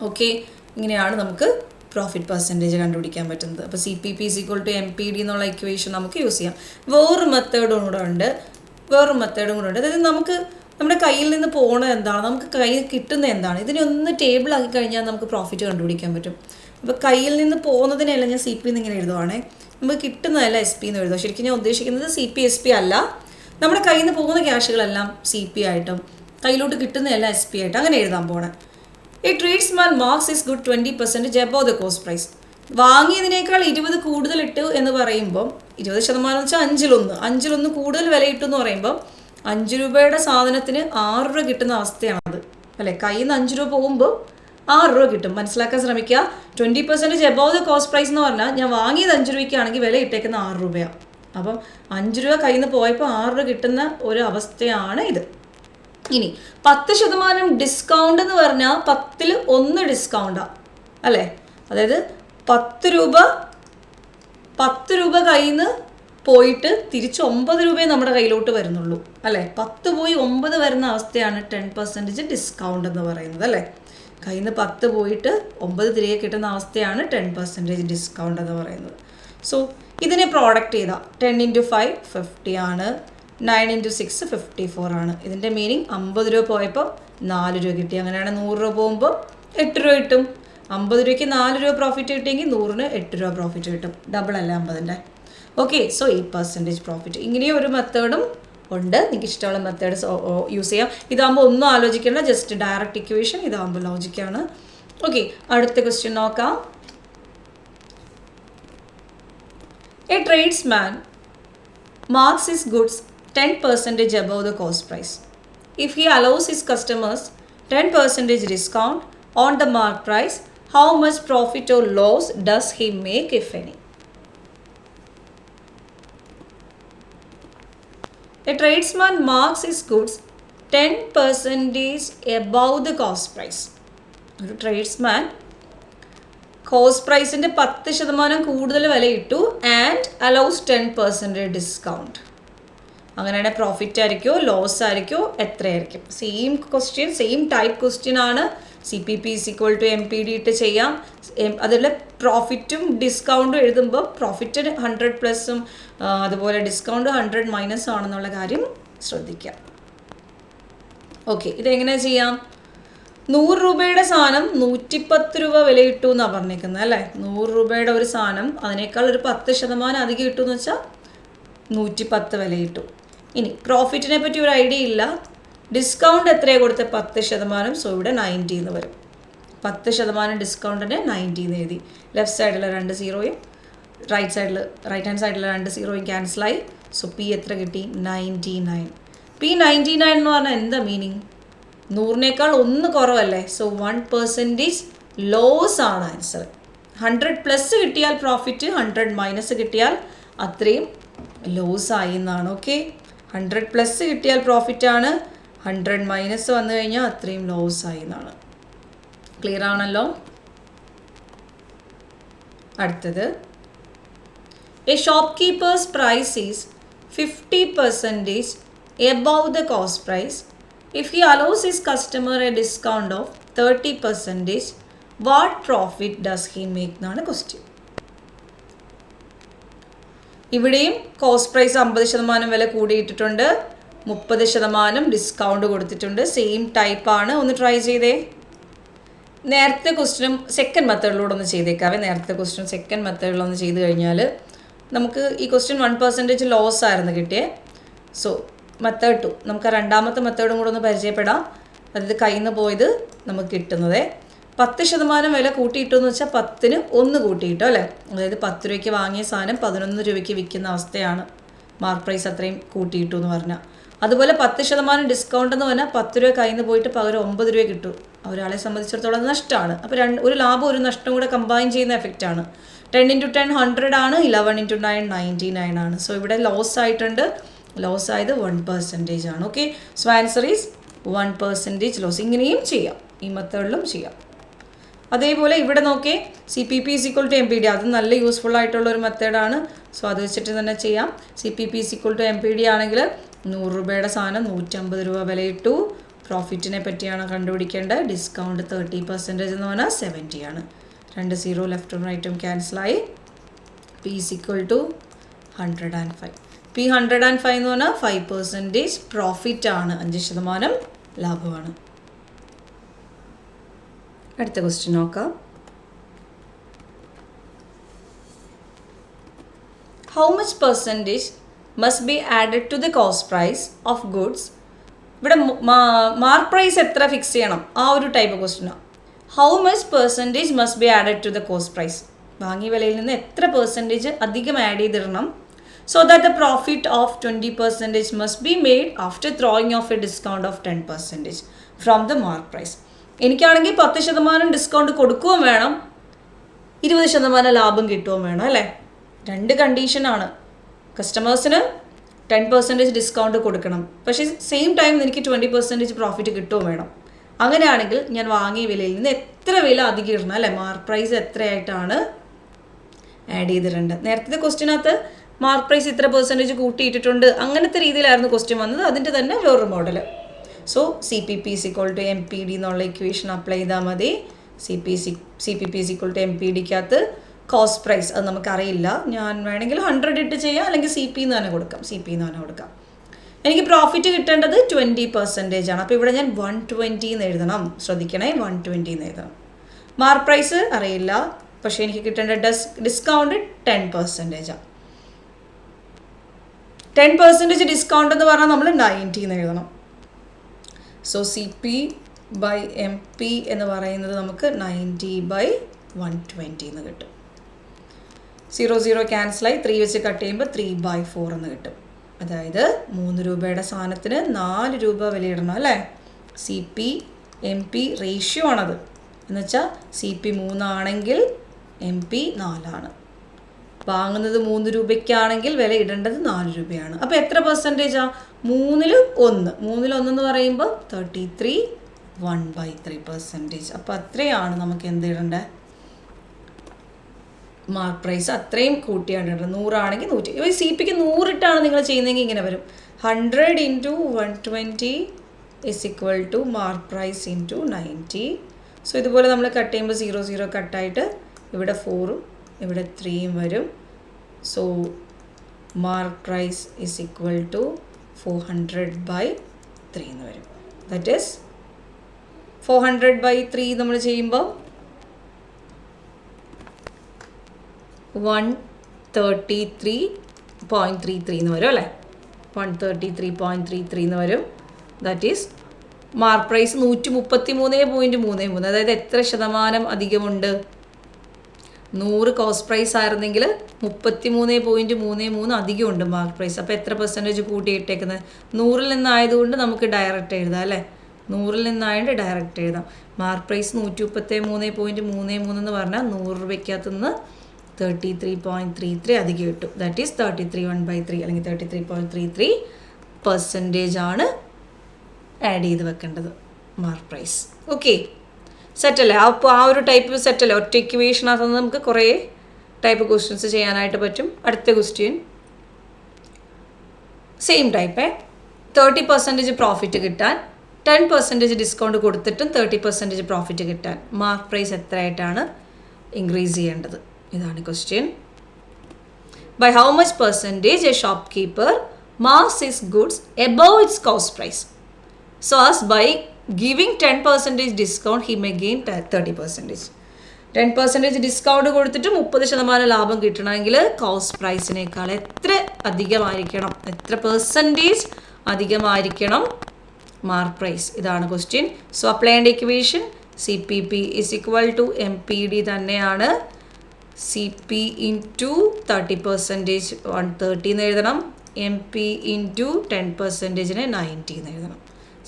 ഓക്കെ, ഇങ്ങനെയാണ് നമുക്ക് പ്രോഫിറ്റ് പെർസെൻറ്റേജ് കണ്ടുപിടിക്കാൻ പറ്റുന്നത്. അപ്പോൾ CPP is equal to MPD എന്നുള്ള ഇക്വേഷൻ നമുക്ക് യൂസ് ചെയ്യാം. വേറൊരു മെത്തേഡും കൂടെ ഉണ്ട്. അതായത് നമുക്ക് നമ്മുടെ കയ്യിൽ നിന്ന് പോകുന്നത് എന്താണ്, നമുക്ക് കയ്യിൽ കിട്ടുന്നത് എന്താണ്, ഇതിനെ ഒന്ന് ടേബിൾ ആക്കി കഴിഞ്ഞാൽ നമുക്ക് പ്രോഫിറ്റ് കണ്ടുപിടിക്കാൻ പറ്റും. അപ്പോൾ കയ്യിൽ നിന്ന് പോകുന്നതിനെല്ലാം ഞാൻ CP എന്നിങ്ങനെ എഴുതുവാണേ, നമുക്ക് കിട്ടുന്നതല്ല SP എന്ന് എഴുതുക. ശരിക്കും ഞാൻ ഉദ്ദേശിക്കുന്നത് CP SP അല്ല, നമ്മുടെ കയ്യിൽ നിന്ന് പോകുന്ന ക്യാഷുകളെല്ലാം CP ആയിട്ടും കയ്യിലോട്ട് കിട്ടുന്നതെല്ലാം SP ആയിട്ടും അങ്ങനെ എഴുതാൻ പോകണം. A tradesman marks is good 20% above the cost price. വാങ്ങിയതിനേക്കാൾ 20 കൂടുതൽ ഇട്ടു എന്ന് പറയുമ്പോൾ 20% വെച്ചാൽ 5-1 കൂടുതൽ വില ഇട്ടു എന്ന് പറയുമ്പോൾ 5 രൂപയുടെ സാധനത്തിന് 6 രൂപ കിട്ടുന്ന അവസ്ഥയാണത് അല്ലേ. കയ്യിൽ നിന്ന് 5 രൂപ പോകുമ്പോൾ 6 രൂപ കിട്ടും. മനസ്സിലാക്കാൻ ശ്രമിക്കുക. 20% എബവ് ദ കോസ്റ്റ് പ്രൈസ് എന്ന് പറഞ്ഞാൽ ഞാൻ വാങ്ങിയത് 5 രൂപയ്ക്കാണെങ്കിൽ വില ഇട്ടേക്കുന്ന 6 രൂപയാണ്. അപ്പം 5 രൂപ കയ്യിൽ നിന്ന് പോയപ്പോൾ 6 രൂപ കിട്ടുന്ന ഒരു അവസ്ഥയാണ് ഇത്. ഇനി 10% ഡിസ്കൗണ്ട് എന്ന് പറഞ്ഞാൽ 10ൽ 1 ഡിസ്കൗണ്ടാണ് അല്ലേ. അതായത് 10 രൂപ കയ്യിൽ നിന്ന് പോയിട്ട് തിരിച്ച് 9 രൂപയെ നമ്മുടെ കയ്യിലോട്ട് വരുന്നുള്ളൂ അല്ലേ. 10 പോയി 9 വരുന്ന അവസ്ഥയാണ് 10% ഡിസ്കൗണ്ട് എന്ന് പറയുന്നത് അല്ലേ. കയ്യിൽ നിന്ന് 10 പോയിട്ട് 9 തിരികെ കിട്ടുന്ന അവസ്ഥയാണ് 10% ഡിസ്കൗണ്ട് എന്ന് പറയുന്നത്. സോ ഇതിനെ പ്രോഡക്റ്റ് ചെയ്താൽ 10 × 5 50 ആണ്, 9 × 6 54 ആണ്. ഇതിൻ്റെ മീനിങ് 50 രൂപ പോയപ്പോൾ 4 രൂപ കിട്ടി. അങ്ങനെയാണ് 100 രൂപ പോകുമ്പോൾ 8 രൂപ കിട്ടും. 50 രൂപയ്ക്ക് 4 രൂപ പ്രോഫിറ്റ് കിട്ടിയെങ്കിൽ 100ന് 8 രൂപ പ്രോഫിറ്റ് കിട്ടും. ഡബിൾ അല്ല 50ൻ്റെ. Okay, so 8% profit. ഇങ്ങനെയും ഒരു മെത്തേഡും ഉണ്ട്. നിങ്ങൾക്ക് ഇഷ്ടമുള്ള മെത്തേഡ് യൂസ് ചെയ്യാം. ഇതാകുമ്പോൾ ഒന്നും ആലോചിക്കേണ്ട, ജസ്റ്റ് ഡയറക്റ്റ് ഇക്വേഷൻ. ഇതാകുമ്പോൾ ലോജിക്കാണ്. ഓക്കെ, അടുത്ത ക്വസ്റ്റ്യൻ നോക്കാം. A tradesman marks his goods 10% above the cost price. If he allows his customers 10% discount on the mark price, how much profit or loss does he make, if any? A tradesman marks his goods 10% above the cost price. ഒരു tradesman cost പ്രൈസിൻ്റെ 10% കൂടുതൽ വില ഇട്ടു and allows 10% discount. അങ്ങനെയാണെങ്കിൽ profit ആയിരിക്കുമോ loss ആയിരിക്കുമോ എത്രയായിരിക്കും? Same question, same type question ആണ്. CPP is equal to MPD ഇട്ട് ചെയ്യാം. അതിൽ പ്രോഫിറ്റും ഡിസ്കൗണ്ടും എഴുതുമ്പോൾ പ്രോഫിറ്റ് 100 പ്ലസും അതുപോലെ ഡിസ്കൗണ്ട് 100 മൈനസ് ആണെന്നുള്ള കാര്യം ശ്രദ്ധിക്കാം. ഓക്കെ, ഇതെങ്ങനെ ചെയ്യാം? 100 രൂപയുടെ സാധനം 110 രൂപ വില കിട്ടൂ എന്നാണ് പറഞ്ഞേക്കുന്നത് അല്ലേ. 100 രൂപയുടെ ഒരു സാധനം അതിനേക്കാൾ ഒരു 10% അധികം കിട്ടുമെന്ന് വെച്ചാൽ 110 വില കിട്ടും. ഇനി പ്രോഫിറ്റിനെ പറ്റി ഒരു ഐഡിയ ഇല്ല. ഡിസ്കൗണ്ട് എത്രയാണ് കൊടുത്തത്? 10%. സോ ഇവിടെ 90 എന്ന് വരും. 10% ഡിസ്കൗണ്ടിന് 90 എന്ന് എഴുതി. ലെഫ്റ്റ് സൈഡിൽ 2 സീറോയും റൈറ്റ് ഹാൻഡ് സൈഡിൽ 2 സീറോയും ക്യാൻസലായി. സോ പി എത്ര കിട്ടി? 99. P99 എന്ന് പറഞ്ഞാൽ എന്താ മീനിങ്? 100നേക്കാൾ 1 കുറവല്ലേ. സോ 1% ലോസ് ആണ് ആൻസർ. 100 പ്ലസ് കിട്ടിയാൽ പ്രോഫിറ്റ്, 100 മൈനസ് കിട്ടിയാൽ അത്രയും ലോസ് ആയി എന്നാണ്. ഓക്കെ, 100 പ്ലസ് കിട്ടിയാൽ പ്രോഫിറ്റാണ്, 100 മൈനസ് വന്നു കഴിഞ്ഞാൽ അത്രയും ലോസ് ആയി എന്നാണ്. ക്ലിയർ ആണല്ലോ? അടുത്തത്, a shopkeeper's price is 50% above the cost price. If he allows his customer a discount of 30%, what profit does he make എന്നാണ് ക്വസ്റ്റ്യൻ. ഇവിടെയും കോസ്റ്റ് പ്രൈസ് 50% വില കൂടിയിട്ടിട്ടുണ്ട്, 30% ഡിസ്കൗണ്ട് കൊടുത്തിട്ടുണ്ട്. സെയിം ടൈപ്പാണ്. ഒന്ന് ട്രൈ ചെയ്തേ. നേരത്തെ ക്വസ്റ്റ്യനും സെക്കൻഡ് മെത്തേഡിലൂടെ ഒന്ന് ചെയ്തേക്കാവേ. നേരത്തെ ക്വസ്റ്റ്യൻ സെക്കൻഡ് മെത്തേഡിലൊന്ന് ചെയ്ത് കഴിഞ്ഞാൽ നമുക്ക് ഈ ക്വസ്റ്റ്യൻ 1% ലോസ് ആയിരുന്നു കിട്ടിയേ. സോ മെത്തേഡ് 2 നമുക്ക് രണ്ടാമത്തെ മെത്തേഡും കൂടെ ഒന്ന് പരിചയപ്പെടാം. അതായത് കയ്യിൽ നിന്ന് പോയത് നമുക്ക് കിട്ടുന്നത് 10% വില കൂട്ടിയിട്ടു എന്ന് വെച്ചാൽ 10ന് 1 കൂട്ടിയിട്ടോ അല്ലേ. അതായത് 10 രൂപയ്ക്ക് വാങ്ങിയ സാധനം 11 രൂപയ്ക്ക് വിൽക്കുന്ന അവസ്ഥയാണ്. മാർക്ക് പ്രൈസ് അത്രയും കൂട്ടിയിട്ടു എന്ന് പറഞ്ഞാൽ. അതുപോലെ 10% ഡിസ്കൗണ്ട് എന്ന് പറഞ്ഞാൽ 10 രൂപ കയ്യിൽ നിന്ന് പോയിട്ട് പകരം 9 രൂപ കിട്ടും. ഒരാളെ സംബന്ധിച്ചിടത്തോളം നഷ്ടമാണ്. അപ്പോൾ ഒരു ലാഭം ഒരു നഷ്ടം കൂടെ കമ്പൈൻ ചെയ്യുന്ന എഫക്റ്റാണ്. 10 × 10 100 ആണ്, 11 × 9 99 ആണ്. സോ ഇവിടെ ലോസ് ആയിട്ടുണ്ട്. ലോസ് ആയത് 1% ആണ്. Okay, so answer is 1% loss. ഇങ്ങനെയും ചെയ്യാം, ഈ മെത്തേഡിലും ചെയ്യാം. അതേപോലെ ഇവിടെ നോക്കേ, CPP is equal to MPD. അത് നല്ല യൂസ്ഫുൾ ആയിട്ടുള്ള ഒരു മെത്തേഡാണ്. സോ അത് വെച്ചിട്ട് തന്നെ ചെയ്യാം. CPP is equal to MPD ആണെങ്കിൽ 100 രൂപയുടെ സാധനം 150 രൂപ വില ഇട്ടു. പ്രോഫിറ്റിനെ പറ്റിയാണ് കണ്ടുപിടിക്കേണ്ടത്. ഡിസ്കൗണ്ട് 30% എന്ന് പറഞ്ഞാൽ 70 ആണ്. 2 സീറോ ലെഫ്റ്റും റൈറ്റും ക്യാൻസലായി. P is equal to 105. P 105 എന്ന് പറഞ്ഞാൽ 5% പ്രോഫിറ്റ് ആണ്, 5% ലാഭമാണ്. അടുത്ത ക്വസ്റ്റ്യൻ നോക്കാം. How much percentage must be added to the cost price of goods? ഇവിടെ മാർക്ക് പ്രൈസ് എത്ര ഫിക്സ് ചെയ്യണം, ആ ഒരു ടൈപ്പ് ക്വസ്റ്റ്യനാണ്. How much percentage must be added to the cost price? വാങ്ങിയ വിലയിൽ നിന്ന് എത്ര പെർസെൻറ്റേജ് അധികം ആഡ് ചെയ്തിടണം? So that the profit of 20% must be made after throwing off a discount of 10% from the mark price. എനിക്കാണെങ്കിൽ 10% discount കൊടുക്കുകയും വേണം, 20% ലാഭം കിട്ടുകയും വേണം അല്ലേ. 2 കണ്ടീഷനാണ്. കസ്റ്റമേഴ്സിന് 10% ഡിസ്കൗണ്ട് കൊടുക്കണം, പക്ഷേ സെയിം ടൈം എനിക്ക് 20% പ്രോഫിറ്റ് കിട്ടുകയും വേണം. അങ്ങനെയാണെങ്കിൽ ഞാൻ വാങ്ങിയ വിലയിൽ നിന്ന് എത്ര വില അധികം ഇടണം അല്ലേ. മാർക്ക് പ്രൈസ് എത്രയായിട്ടാണ് ആഡ് ചെയ്തിട്ടുണ്ട്. നേരത്തെ ക്വസ്റ്റ്യനകത്ത് മാർക്ക് പ്രൈസ് ഇത്ര പെർസെൻറ്റേജ് കൂട്ടിയിട്ടിട്ടുണ്ട്, അങ്ങനത്തെ രീതിയിലായിരുന്നു ക്വസ്റ്റ്യൻ വന്നത്. അതിൻ്റെ തന്നെ വേറൊരു model. So CPP is equal to MPD എന്നുള്ള ഇക്വേഷൻ അപ്ലൈ ചെയ്താൽ മതി. CPP is equal to MPDക്കകത്ത് കോസ്റ്റ് പ്രൈസ് അത് നമുക്കറിയില്ല. ഞാൻ വേണമെങ്കിൽ 100 ഇട്ട് ചെയ്യാം, അല്ലെങ്കിൽ CP എന്ന് തന്നെ കൊടുക്കാം. എനിക്ക് പ്രോഫിറ്റ് കിട്ടേണ്ടത് 20% ആണ്. അപ്പോൾ ഇവിടെ ഞാൻ 120 എന്ന് എഴുതണം. ശ്രദ്ധിക്കണേ, 120 എന്ന് എഴുതണം. മാർക്ക് പ്രൈസ് അറിയില്ല, പക്ഷേ എനിക്ക് കിട്ടേണ്ട ഡിസ്കൗണ്ട് 10% ആണ്. 10% ഡിസ്കൗണ്ട് എന്ന് പറഞ്ഞാൽ നമ്മൾ 90 എന്ന് എഴുതണം. സോ CP/MP എന്ന് പറയുന്നത് നമുക്ക് 90/120 എന്ന് കിട്ടും. 0 ക്യാൻസലായി, 3 വെച്ച് കട്ട് ചെയ്യുമ്പോൾ 3/4 എന്ന് കിട്ടും. അതായത് 3 രൂപയുടെ സാധനത്തിന് 4 രൂപ വിലയിടണം അല്ലേ. CP/MP റേഷ്യോ ആണത്. എന്നുവെച്ചാൽ CP 3 ആണെങ്കിൽ MP 4 ആണ്. വാങ്ങുന്നത് 3 രൂപയ്ക്കാണെങ്കിൽ വില ഇടേണ്ടത് 4 രൂപയാണ്. അപ്പോൾ എത്ര പെർസെൻറ്റേജാ? 3ൽ 1 എന്ന് പറയുമ്പോൾ 33 1/3%. അപ്പോൾ അത്രയാണ് നമുക്ക് എന്ത് ഇടേണ്ടത്? മാർക്ക് പ്രൈസ് അത്രയും കൂട്ടിയാണ് ഇടേണ്ടത്. 100 ആണെങ്കിൽ 100. ഇപ്പോൾ CPക്ക് 100 ഇട്ടാണ് നിങ്ങൾ ചെയ്യുന്നതെങ്കിൽ ഇങ്ങനെ വരും. 100 × 120 is equal to mark price × 90. So ഇതുപോലെ നമ്മൾ കട്ട് ചെയ്യുമ്പോൾ 0 0 കട്ടായിട്ട് ഇവിടെ 4ഉം ഇവിടെ 3യും വരും. So mark price is equal to 400/3 എന്ന് വരും. ദാറ്റ് ഈസ് 400/3 നമ്മൾ ചെയ്യുമ്പോൾ 133.33 എന്ന് വരും അല്ലേ. 133.33 എന്ന് വരും. That is mark price 133.33. അതായത് എത്ര ശതമാനം അധികമുണ്ട്? 100 കോസ്റ്റ് പ്രൈസ് ആയിരുന്നെങ്കിൽ 33.33 അധികമുണ്ട് മാർക്ക് പ്രൈസ്. അപ്പോൾ എത്ര പെർസെൻറ്റേജ് കൂട്ടിയിട്ടേക്കുന്നത്? 100-ൽ നിന്നായതുകൊണ്ട് നമുക്ക് ഡയറക്റ്റ് എഴുതാം അല്ലേ. 100-ൽ നിന്നായതുകൊണ്ട് ഡയറക്റ്റ് എഴുതാം. മാർക്ക് പ്രൈസ് 133.33 എന്ന് പറഞ്ഞാൽ 100 രൂപയ്ക്കകത്ത് നിന്ന് 33.33 അധികം കിട്ടും. ദാറ്റ് ഈസ് 33/3 അല്ലെങ്കിൽ 33.33% ആണ് ആഡ് ചെയ്ത് വെക്കേണ്ടത് മാർക്ക് പ്രൈസ്. ഓക്കെ, സെറ്റല്ലേ? അപ്പോൾ ആ ഒരു ടൈപ്പ് സെറ്റല്ലേ? ഒറ്റ ഇക്വേഷനകത്ത് നിന്ന് നമുക്ക് കുറേ ടൈപ്പ് ക്വസ്റ്റ്യൻസ് ചെയ്യാനായിട്ട് പറ്റും. അടുത്ത ക്വസ്റ്റ്യൻ സെയിം ടൈപ്പ്. 30% പ്രോഫിറ്റ് കിട്ടാൻ 10% ഡിസ്കൗണ്ട് കൊടുത്തിട്ടും 30% പ്രോഫിറ്റ് കിട്ടാൻ മാർക്ക് പ്രൈസ് എത്രയായിട്ടാണ് ഇൻക്രീസ് ചെയ്യേണ്ടത്? ഇതാണ് question. By how much percentage a shopkeeper marks his goods above its cost price? So as by giving 10% discount he may gain 30%. 10% discount കൊടുത്തിട്ട് 30% ലാഭം കിട്ടണമെങ്കിൽ cost പ്രൈസിനേക്കാൾ എത്ര അധികമായിരിക്കണം? എത്ര പെർസെൻറ്റേജ് അധികമായിരിക്കണം മാർക്ക് പ്രൈസ്? ഇതാണ് question. So apply and equation CPP is equal to MPD തന്നെയാണ്. CP ഇൻറ്റു 30% 130 എന്ന് എഴുതണം. MP ഇൻറ്റു 10% 90 എന്ന് എഴുതണം.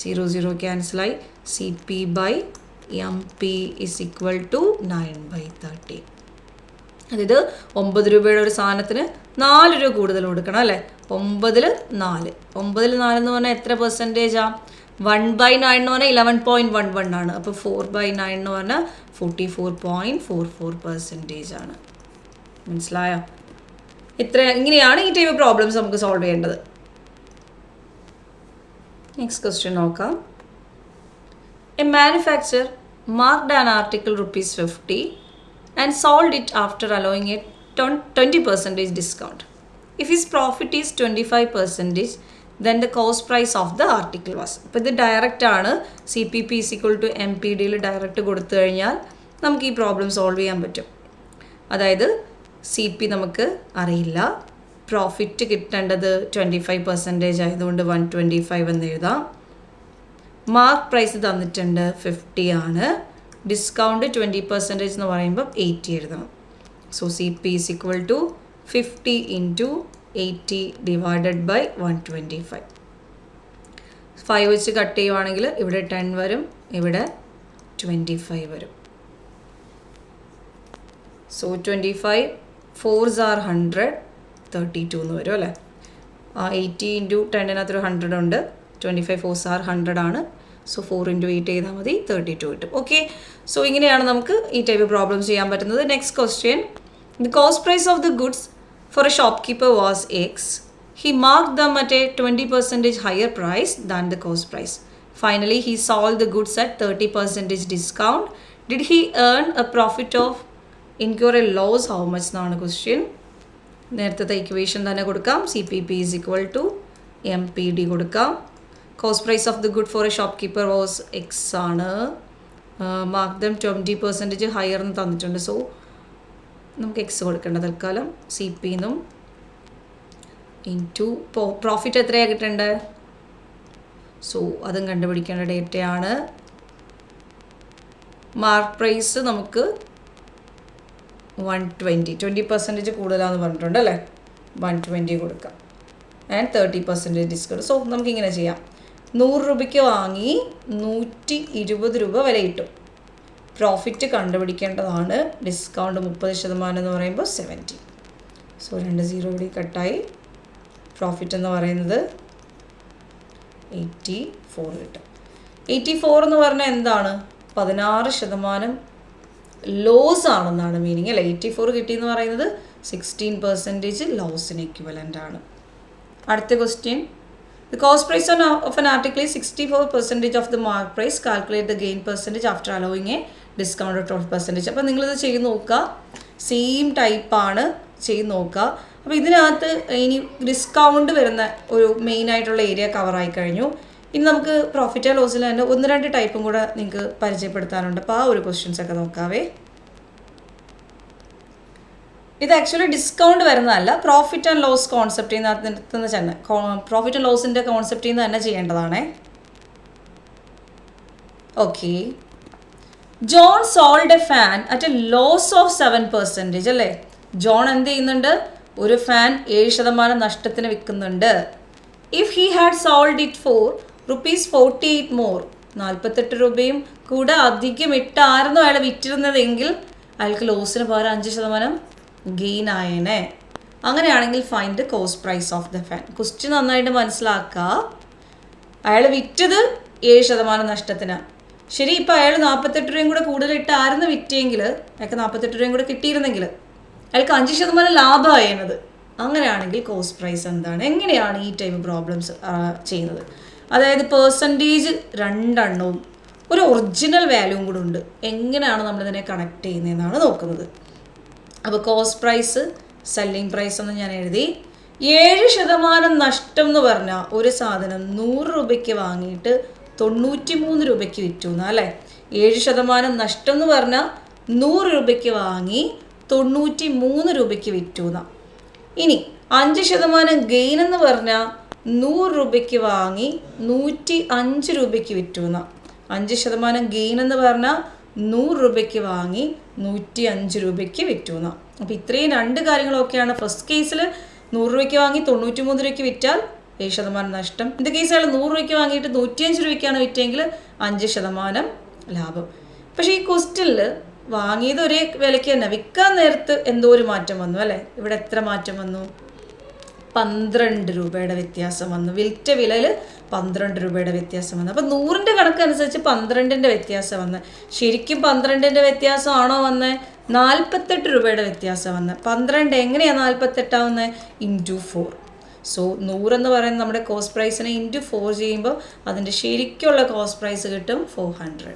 0 0 ക്യാൻസലായി. CP/MP is equal to 9/30. അതായത് 9 രൂപയുടെ ഒരു സാധനത്തിന് 4 രൂപ കൂടുതൽ കൊടുക്കണം അല്ലേ. 9-ൽ 4. 9-ൽ 4 എന്ന് പറഞ്ഞാൽ എത്ര പെർസെൻറ്റേജാണ്? 1/9 എന്ന് പറഞ്ഞാൽ 11.11 ആണ്. അപ്പോൾ 4/9 എന്ന് പറഞ്ഞാൽ 44.44% ആണ്. മനസ്സിലായോ? ഇങ്ങനെയാണ് ഈ ടൈപ്പ് പ്രോബ്ലംസ് നമുക്ക് സോൾവ് ചെയ്യേണ്ടത്. നെക്സ്റ്റ് ക്വസ്റ്റ്യൻ നോക്കാം. A manufacture marked an article ₹50 and sold it after allowing a 20% discount. If his profit is 25%, then the cost price of the article was. അപ്പോൾ ഇത് ഡയറക്റ്റ് ആണ്. CPP is equal to MPDയിൽ direct കൊടുത്തു കഴിഞ്ഞാൽ നമുക്ക് ഈ problem solve ചെയ്യാൻ പറ്റും. അതായത് CP നമുക്ക് അറിയില്ല, പ്രോഫിറ്റ് കിട്ടേണ്ടത് 25% ആയതുകൊണ്ട് 125 എന്ന് എഴുതാം. മാർക്ക് പ്രൈസ് തന്നിട്ടുണ്ട് 50 ആണ്. ഡിസ്കൗണ്ട് 20% എന്ന് പറയുമ്പോൾ 80 എഴുതണം. So CP is equal to 50 into 80 divided by 125. 5 വെച്ച് കട്ട് ചെയ്യുവാണെങ്കിൽ ഇവിടെ 10 വരും, ഇവിടെ 25 വരും. സോ 25 4s are 100, 32 എന്ന് വരും അല്ലേ. 80 ഇൻറ്റു 10-നകത്തൊരു 100 ഉണ്ട്. 25 4s are 100 ആണ്. സോ 4 ഇൻറ്റു 8 ചെയ്താൽ മതി, 32 കിട്ടും. ഓക്കെ, സോ ഇങ്ങനെയാണ് നമുക്ക് ഈ ടൈപ്പ് പ്രോബ്ലംസ് ചെയ്യാൻ പറ്റുന്നത്. Next question. The cost price of the goods for a shopkeeper was X. He marked them at a 20% higher price than the cost price. Finally, he sold the goods at 30% discount. Did he earn a profit of incur a loss? How much എന്നാണ് question. നേരത്തെ equation തന്നെ കൊടുക്കാം. CPP is equal to MPD കൊടുക്കാം. Cost price of the good for a shopkeeper was X ആണ്. Mark them 20% higher എന്ന് തന്നിട്ടുണ്ട്. So നമുക്ക് X കൊടുക്കേണ്ട തൽക്കാലം. CP എന്നും ഇൻറ്റു പ്രോഫിറ്റ് എത്രയാണ് കിട്ടേണ്ടത്? സോ അതും കണ്ടുപിടിക്കേണ്ട ഡേറ്റയാണ്. മാർക്ക് പ്രൈസ് നമുക്ക് 20% കൂടുതലാണെന്ന് പറഞ്ഞിട്ടുണ്ട് അല്ലേ. 120 കൊടുക്കാം. And 30% discount. സോ നമുക്കിങ്ങനെ ചെയ്യാം. 100 രൂപയ്ക്ക് വാങ്ങി 120 രൂപ വരെ കിട്ടും. പ്രോഫിറ്റ് കണ്ടുപിടിക്കേണ്ടതാണ്. ഡിസ്കൗണ്ട് 30% എന്ന് പറയുമ്പോൾ 70. സോ 2 0 ഇവിടെ കട്ടായി. പ്രോഫിറ്റ് എന്ന് പറയുന്നത് 84 കിട്ടും. 84 എന്ന് പറഞ്ഞാൽ എന്താണ്? 16% ലോസ് ആണെന്നാണ് മീനിങ് അല്ലേ. 84 കിട്ടിയെന്ന് പറയുന്നത് 16% ലോസിന് ഇക്വലൻ്റ് ആണ്. അടുത്ത question. The cost price of an article is 64% of the mark price. Calculate the gain percentage after allowing a discount 12%. അപ്പോൾ നിങ്ങളിത് ചെയ്ത് നോക്കുക, സെയിം ടൈപ്പാണ് ചെയ്ത് നോക്കുക. അപ്പോൾ ഇതിനകത്ത് ഇനി ഡിസ്കൗണ്ട് വരുന്ന ഒരു മെയിനായിട്ടുള്ള ഏരിയ കവറായി കഴിഞ്ഞു. ഇനി നമുക്ക് പ്രോഫിറ്റ് ആൻഡ് ലോസിൽ തന്നെ 1-2 ടൈപ്പും കൂടെ നിങ്ങൾക്ക് പരിചയപ്പെടുത്താനുണ്ട്. അപ്പോൾ ആ ഒരു ക്വസ്റ്റ്യൻസൊക്കെ നോക്കാവേ. ഇത് ആക്ച്വലി ഡിസ്കൗണ്ട് വരുന്നതല്ല, പ്രോഫിറ്റ് ആൻഡ് ലോസ് കോൺസെപ്റ്റിൽ നിന്ന് തന്നെ പ്രോഫിറ്റ് ആൻഡ് ലോസിൻ്റെ കോൺസെപ്റ്റിൽ നിന്ന് തന്നെ ചെയ്യേണ്ടതാണേ. Okay, John sold a fan at a loss of 7%. അല്ലേ, ജോൺ എന്ത് ചെയ്യുന്നുണ്ട്? ഒരു ഫാൻ 7% നഷ്ടത്തിന് വിൽക്കുന്നുണ്ട്. If he had sold it for ₹48 more, 48 രൂപയും കൂടെ അധികം ഇട്ടായിരുന്നു അയാൾ വിറ്റിരുന്നതെങ്കിൽ അയാൾക്ക് ലോസിന് പകരം 5% ഗെയിൻ ആയേനെ. അങ്ങനെയാണെങ്കിൽ find cost price of the fan. Question നന്നായിട്ട് മനസ്സിലാക്കുക. അയാൾ വിറ്റത് 7% നഷ്ടത്തിനാണ്. ശരി, ഇപ്പോൾ അയാൾ 48 രൂപയും കൂടെ കൂടുതലിട്ടായിരുന്നു വിറ്റെങ്കിൽ, അയാൾക്ക് 48 രൂപയും കൂടെ കിട്ടിയിരുന്നെങ്കിൽ അയാൾക്ക് 5% ലാഭമായത്. അങ്ങനെയാണെങ്കിൽ കോസ്റ്റ് പ്രൈസ് എന്താണ്? എങ്ങനെയാണ് ഈ ടൈപ്പ് പ്രോബ്ലംസ് ചെയ്യുന്നത്? അതായത് പെർസെൻറ്റേജ് 2 ഒരു ഒറിജിനൽ വാല്യൂവും കൂടെ ഉണ്ട്. എങ്ങനെയാണ് നമ്മളിതിനെ കണക്ട് ചെയ്യുന്നതെന്നാണ് നോക്കുന്നത്. അപ്പോൾ കോസ്റ്റ് പ്രൈസ്, സെല്ലിംഗ് പ്രൈസ് എന്ന് ഞാൻ എഴുതി. 7% നഷ്ടം എന്ന് പറഞ്ഞാൽ ഒരു സാധനം 100 രൂപയ്ക്ക് വാങ്ങിയിട്ട് 93 രൂപയ്ക്ക് വിറ്റു എന്നാ അല്ലേ. 7% നഷ്ടം എന്ന് പറഞ്ഞാൽ 100 രൂപയ്ക്ക് വാങ്ങി 93 രൂപയ്ക്ക് വിറ്റു എന്നാ. ഇനി 5% ഗെയിൻ എന്ന് പറഞ്ഞാൽ 100 രൂപയ്ക്ക് വാങ്ങി 105 രൂപയ്ക്ക് വിറ്റു എന്നാ. 5% ഗെയിൻ എന്ന് പറഞ്ഞാൽ 100 രൂപയ്ക്ക് വാങ്ങി 105 രൂപയ്ക്ക് വിറ്റു എന്നാ. അപ്പോൾ ഇത്രയും 2 കാര്യങ്ങളൊക്കെയാണ്. ഫസ്റ്റ് കേസിൽ 100 രൂപയ്ക്ക് വാങ്ങി 93 രൂപയ്ക്ക് വിറ്റാൽ 7% നഷ്ടം. ഇത് കേസിൽ 100 രൂപയ്ക്ക് വാങ്ങിയിട്ട് 105 രൂപയ്ക്കാണ് വിറ്റെങ്കിൽ 5% ലാഭം. പക്ഷേ ഈ ക്വസ്റ്റ്യനിൽ വാങ്ങിയത് ഒരേ വിലയ്ക്ക് തന്നെ, വിൽക്കാൻ നേരത്ത് എന്തോ ഒരു മാറ്റം വന്നു അല്ലേ. ഇവിടെ എത്ര മാറ്റം വന്നു? 12 രൂപയുടെ വ്യത്യാസം വന്നു. വിൽറ്റ വിലയിൽ 12 രൂപയുടെ വ്യത്യാസം വന്നു. അപ്പോൾ 100ൻ്റെ കണക്കനുസരിച്ച് 12ൻ്റെ വ്യത്യാസം വന്ന്. ശരിക്കും 12ൻ്റെ വ്യത്യാസമാണോ വന്നത്? 48 രൂപയുടെ വ്യത്യാസം വന്ന്. 12 എങ്ങനെയാണ് 48 ആവുന്നത്? × 4. സോ 100 എന്ന് പറയുന്നത് നമ്മുടെ കോസ്റ്റ് പ്രൈസിനെ × 4 ചെയ്യുമ്പോൾ അതിൻ്റെ ശരിക്കുള്ള കോസ്റ്റ് പ്രൈസ് കിട്ടും 400.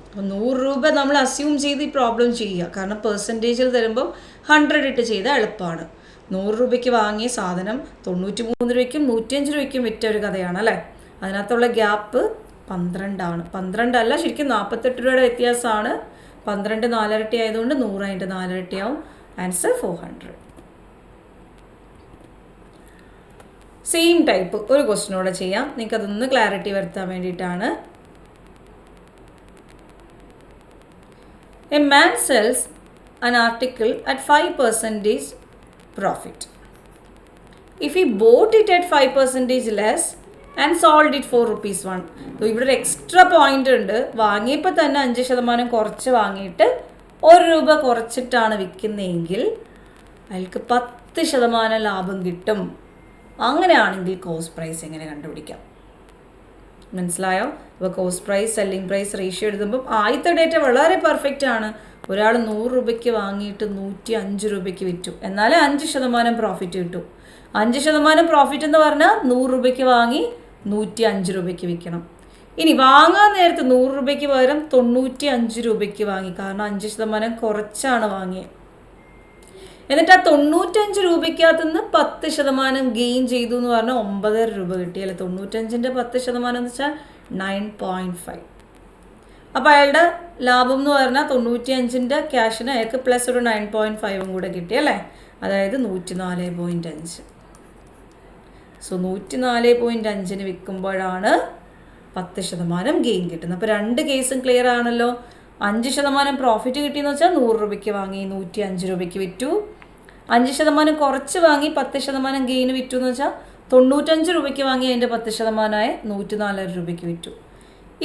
അപ്പോൾ 100 രൂപ നമ്മൾ അസ്യൂം ചെയ്ത് ഈ പ്രോബ്ലം ചെയ്യുക. കാരണം പെർസെൻറ്റേജിൽ തരുമ്പോൾ 100 ഇട്ട് ചെയ്താൽ എളുപ്പമാണ്. 100 രൂപയ്ക്ക് വാങ്ങിയ സാധനം 93 രൂപയ്ക്കും 105 രൂപയ്ക്കും വിറ്റ ഒരു കഥയാണ് അല്ലേ. അതിനകത്തുള്ള ഗ്യാപ്പ് 12 ആണ്. 12 അല്ല, ശരിക്കും 48 രൂപയുടെ വ്യത്യാസമാണ്. 12 4 ഇരട്ടി ആയതുകൊണ്ട് 100 അതിൻ്റെ 4 ഇരട്ടിയാവും. ആൻസർ 400. സെയിം ടൈപ്പ് ഒരു ക്വസ്റ്റിനോടെ ചെയ്യാം. നിങ്ങൾക്ക് അതൊന്ന് ക്ലാരിറ്റി വരുത്താൻ വേണ്ടിയിട്ടാണ്. A man cells an article at 5% profit. If he bought it at 5% less and sold it for ₹1. ഇവിടെ ഒരു എക്സ്ട്രാ പോയിന്റ് ഉണ്ട്. വാങ്ങിയപ്പോൾ തന്നെ 5% കുറച്ച് വാങ്ങിയിട്ട് 1 രൂപ കുറച്ചിട്ടാണ് വിൽക്കുന്നതെങ്കിൽ അയാൾക്ക് 10% ലാഭം കിട്ടും. അങ്ങനെയാണെങ്കിൽ കോസ്റ്റ് പ്രൈസ് എങ്ങനെ കണ്ടുപിടിക്കാം? മനസ്സിലായോ? അപ്പോൾ cost price, selling price ratio എഴുതുമ്പം ആദ്യത്തെ ഡേറ്റ വളരെ പെർഫെക്റ്റ് ആണ്. ഒരാൾ 100 രൂപയ്ക്ക് വാങ്ങിയിട്ട് 105 രൂപയ്ക്ക് വിറ്റു, എന്നാലേ 5% പ്രോഫിറ്റ് കിട്ടൂ. 5% പ്രോഫിറ്റ് എന്ന് പറഞ്ഞാൽ 100 രൂപയ്ക്ക് വാങ്ങി 105 രൂപയ്ക്ക് വിൽക്കണം. ഇനി വാങ്ങാൻ നേരത്ത് 100 രൂപയ്ക്ക് പകരം 95 രൂപയ്ക്ക് വാങ്ങി, കാരണം 5% കുറച്ചാണ് വാങ്ങിയത്. എന്നിട്ട് ആ 95 രൂപയ്ക്കകത്തുനിന്ന് 10% ഗെയിൻ ചെയ്തു എന്ന് പറഞ്ഞാൽ 9.5 രൂപ കിട്ടിയല്ലേ. 95ൻ്റെ 10% എന്ന് വെച്ചാൽ 9.5. അപ്പോൾ അയാളുടെ ലാഭം എന്ന് പറഞ്ഞാൽ 95ൻ്റെ ക്യാഷിന് അയാൾക്ക് പ്ലസ് ഒരു 9.5 കൂടെ കിട്ടിയല്ലേ. അതായത് 104.5. സോ 104.5 വിൽക്കുമ്പോഴാണ് 10% ഗെയിൻ കിട്ടുന്നത്. അപ്പോൾ 2 കേസും ക്ലിയർ ആണല്ലോ. 5% പ്രോഫിറ്റ് കിട്ടിയെന്ന് വെച്ചാൽ 100 രൂപയ്ക്ക് വാങ്ങി 105 രൂപയ്ക്ക് വിറ്റു. 5% കുറച്ച് വാങ്ങി 10% ഗെയിന് വിറ്റു എന്ന് വെച്ചാൽ 95 രൂപയ്ക്ക് വാങ്ങി അതിൻ്റെ 10%ആയ 104 രൂപയ്ക്ക് വിറ്റു.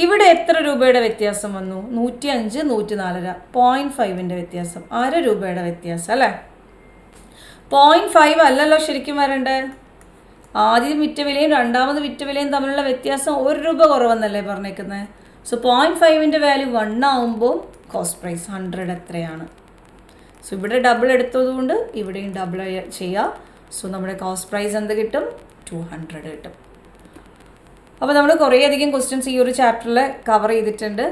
ഇവിടെ എത്ര രൂപയുടെ വ്യത്യാസം വന്നു? 105, 104, 0.5ൻ്റെ വ്യത്യാസം, 1/2 രൂപയുടെ വ്യത്യാസം അല്ലേ. 0.5 അല്ലല്ലോ ശരിക്കും വരണ്ടേ. ആദ്യം വിറ്റ വിലയും രണ്ടാമത് വിറ്റ വിലയും തമ്മിലുള്ള വ്യത്യാസം 1 രൂപ കുറവെന്നല്ലേ പറഞ്ഞേക്കുന്നത്. സോ 0.5ൻ്റെ വാല്യൂ 1 ആവുമ്പോൾ കോസ്റ്റ് പ്രൈസ് 100 എത്രയാണ്? സോ ഇവിടെ ഡബിൾ എടുത്തതുകൊണ്ട് ഇവിടെയും ഡബിൾ ചെയ്യുക. സോ നമ്മുടെ കോസ്റ്റ് പ്രൈസ് എന്ത് കിട്ടും? 200 കിട്ടും. അപ്പോൾ നമ്മൾ കുറേയധികം ക്വസ്റ്റ്യൻസ് ഈ ഒരു ചാപ്റ്ററിൽ കവർ ചെയ്തിട്ടുണ്ട്.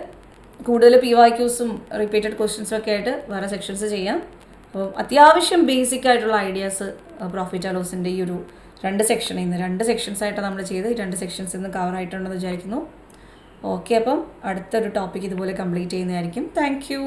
കൂടുതൽ PYQs റിപ്പീറ്റഡ് ക്വസ്റ്റ്യൻസും ഒക്കെ ആയിട്ട് വേറെ സെക്ഷൻസ് ചെയ്യാം. അപ്പം അത്യാവശ്യം ബേസിക് ആയിട്ടുള്ള ഐഡിയാസ് പ്രോഫിറ്റ് ആൻഡ് ലോസിൻ്റെ ഈ ഒരു 2 സെക്ഷനിൽ നിന്ന് 2 സെക്ഷൻസായിട്ട് നമ്മൾ ചെയ്ത് 2 സെക്ഷൻസിൽ നിന്ന് കവർ ആയിട്ടുണ്ടെന്ന് വിചാരിക്കുന്നു. ഓക്കെ, അപ്പം അടുത്തൊരു ടോപ്പിക് ഇതുപോലെ കംപ്ലീറ്റ് ചെയ്യുന്നതായിരിക്കും. Thank you.